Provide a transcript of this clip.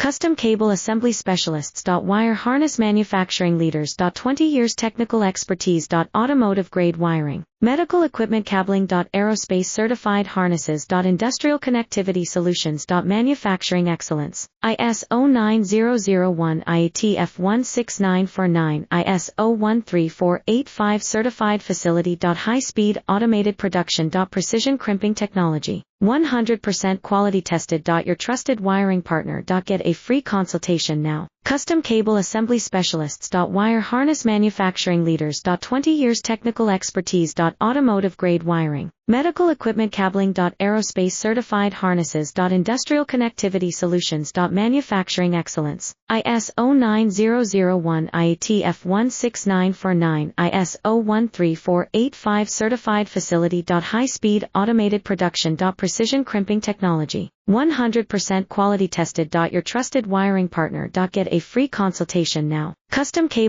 Custom Cable Assembly Specialists. Wire Harness Manufacturing Leaders. 20 years Technical Expertise. Automotive Grade Wiring, Medical Equipment Cabling. Aerospace Certified Harnesses. Industrial Connectivity Solutions. Manufacturing Excellence, ISO 9001 IATF 16949 ISO 13485 Certified Facility. High-Speed Automated Production. Precision Crimping Technology, 100% quality tested. Your trusted wiring partner. Get a free consultation now. Custom Cable Assembly Specialists. Wire Harness Manufacturing Leaders. 20 years Technical Expertise. Automotive Grade Wiring, Medical Equipment Cabling. Aerospace Certified Harnesses. Industrial Connectivity Solutions. Manufacturing Excellence, ISO 9001 IATF 16949 ISO 13485 Certified Facility. High-Speed Automated Production. Precision Crimping Technology, 100% quality tested. Your trusted wiring partner. Get a free consultation now. Custom Cable